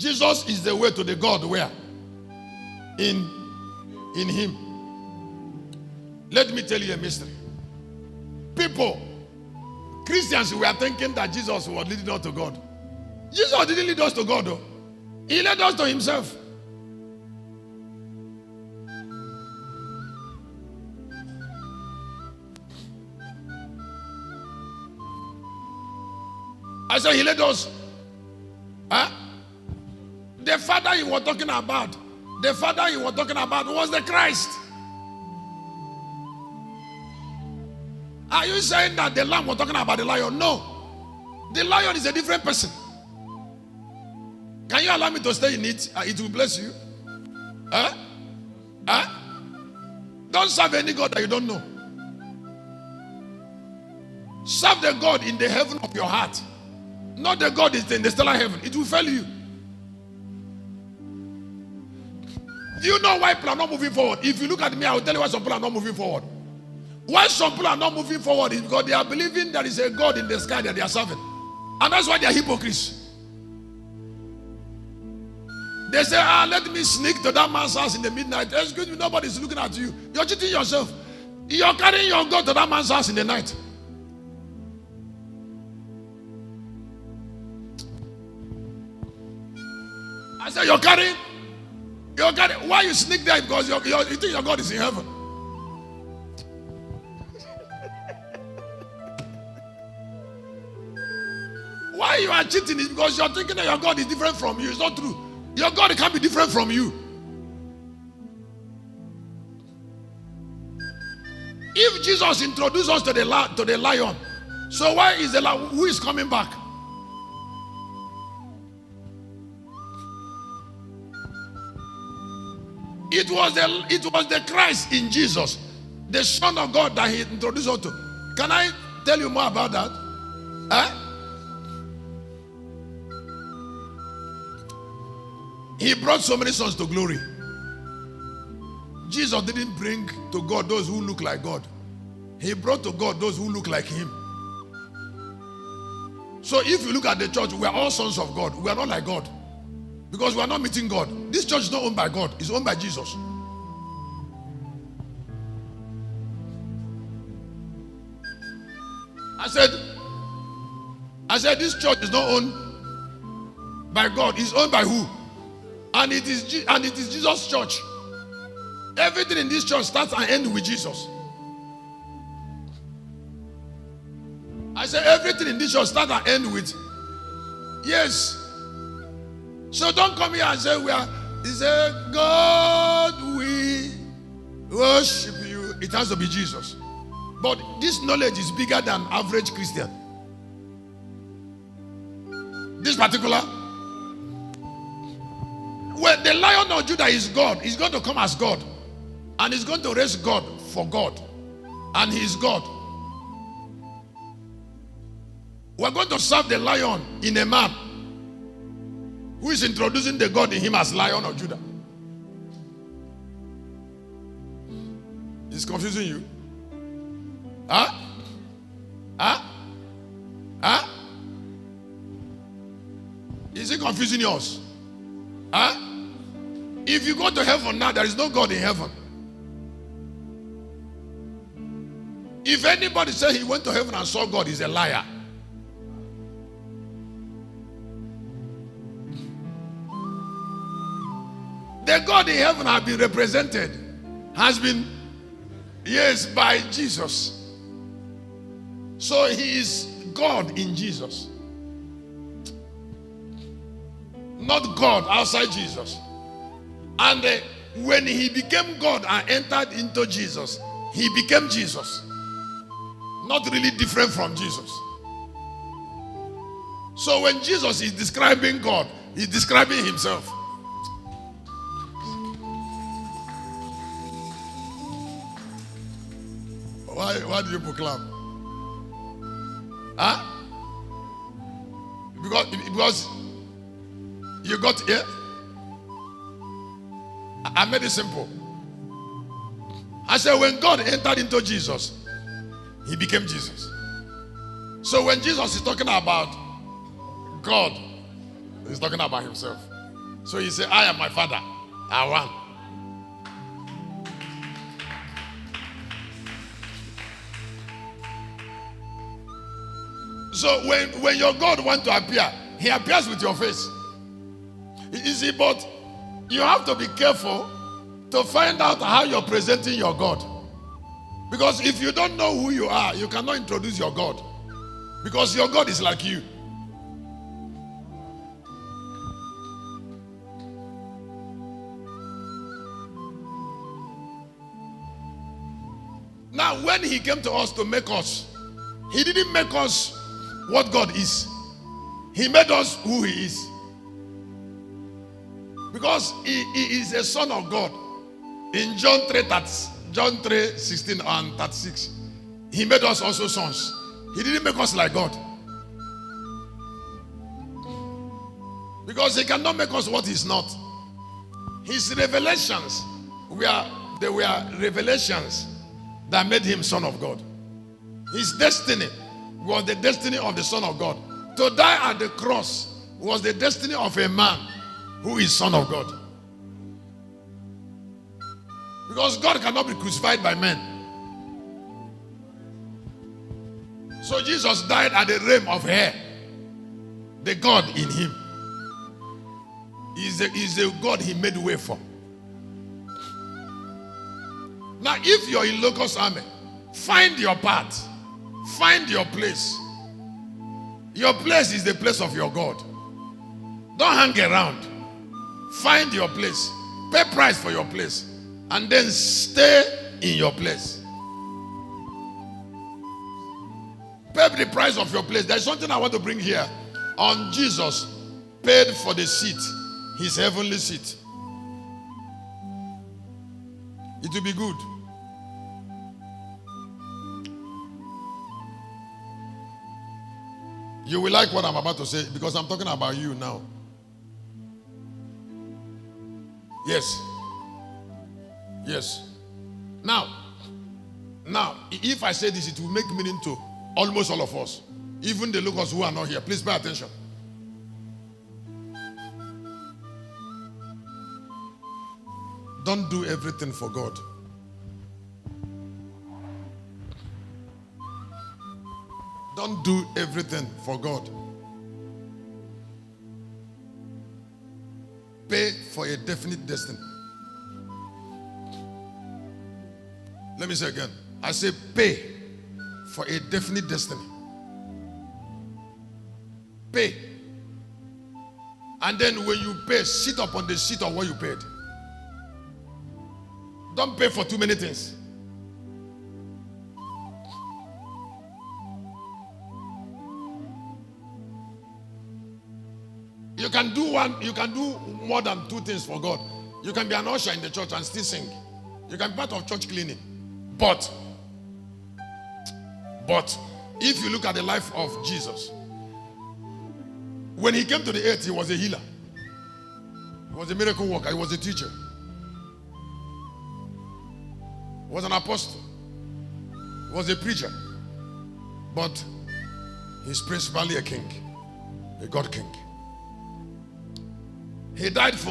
Jesus is the way to the God where? In him. Let me tell you a mystery. People, Christians, we are thinking that Jesus was leading us to God. Jesus didn't lead us to God, though. He led us to himself. I said he led us. The Father he was talking about, was the Christ. Are you saying that the lamb was talking about the lion? No. The lion is a different person. Can you allow me to stay in it? It will bless you. Don't serve any God that you don't know. Serve the God in the heaven of your heart. Not the God in the stellar heaven. It will fail you. Do you know why people are not moving forward? If you look at me, I will tell you why some people are not moving forward. Why some people are not moving forward is because they are believing there is a God in the sky that they are serving. And that's why they are hypocrites. They say, let me sneak to that man's house in the midnight. Excuse me, nobody's looking at you. You're cheating yourself. You're carrying your God to that man's house in the night. I said, you're carrying. Why you sneak there? Because you think your God is in heaven. Why you are cheating is because you're thinking that your God is different from you. It's not true. Your God can't be different from you. If Jesus introduced us to the lion, so why is the lion? Who is coming back? It was the Christ in Jesus, the Son of God that he introduced us to. Can I tell you more about that? He brought so many sons to glory. Jesus didn't bring to God those who look like God. He brought to God those who look like him. So if you look at the church, we are all sons of God. We are not like God. Because we are not meeting God. This church is not owned by God. It's owned by Jesus. I said this church is not owned by God. It's owned by who? And it is Jesus' church. Everything in this church starts and ends with Jesus. I said everything in this church starts and ends with yes. So don't come here and say he said, God, we worship you. It has to be Jesus. But this knowledge is bigger than average Christian. This particular, when the Lion of Judah is God, he's going to come as God. And he's going to raise God for God. And he is God. We're going to serve the Lion in a man who is introducing the God in him as Lion of Judah. It's confusing you? Is it confusing yours? If you go to heaven now, there is no God in heaven. If anybody says he went to heaven and saw God, he's a liar. The God in heaven has been represented, yes, by Jesus. So he is God in Jesus. Not God outside Jesus. And when he became God and entered into Jesus, he became Jesus. Not really different from Jesus. So when Jesus is describing God, he's describing himself. Why do you proclaim? Because you got here. I made it simple. I said when God entered into Jesus, he became Jesus. So when Jesus is talking about God, he's talking about himself. So he said, I and my Father are one. So when your God wants to appear, he appears with your face. You see, but you have to be careful to find out how you're presenting your God. Because if you don't know who you are, you cannot introduce your God. Because your God is like you. Now, when he came to us to make us, he didn't make us what God is. He made us who he is. Because he is a son of God. In John 3:16 and 36, he made us also sons. He didn't make us like God. Because he cannot make us what he's not. His revelations they were revelations that made him son of God. His destiny was the destiny of the Son of God. To die at the cross was the destiny of a man who is son of God. Because God cannot be crucified by men. So Jesus died at the realm of hair. The God in him is the God he made way for. Now, if you're in Locust Army, find your part. Find your place. Your place is the place of your God. Don't hang around. Find your place. Pay price for your place. And then stay in your place. Pay the price of your place. There's something I want to bring here. On Jesus paid for the seat, his heavenly seat. It will be good. You will like what I'm about to say because I'm talking about you now. Yes. Yes. Now, if I say this, it will make meaning to almost all of us. Even the locals who are not here. Please pay attention. Don't do everything for God. Don't do everything for God. Pay for a definite destiny. Let me say again. I say pay for a definite destiny. Pay. And then when you pay, sit up on the seat of what you paid. Don't pay for too many things. You can do more than two things for God. You can be an usher in the church and still sing. You can be part of church cleaning. But if you look at the life of Jesus, when he came to the earth, he was a healer. He was a miracle worker. He was a teacher. He was an apostle. He was a preacher. But he's principally a king, a God king. He died for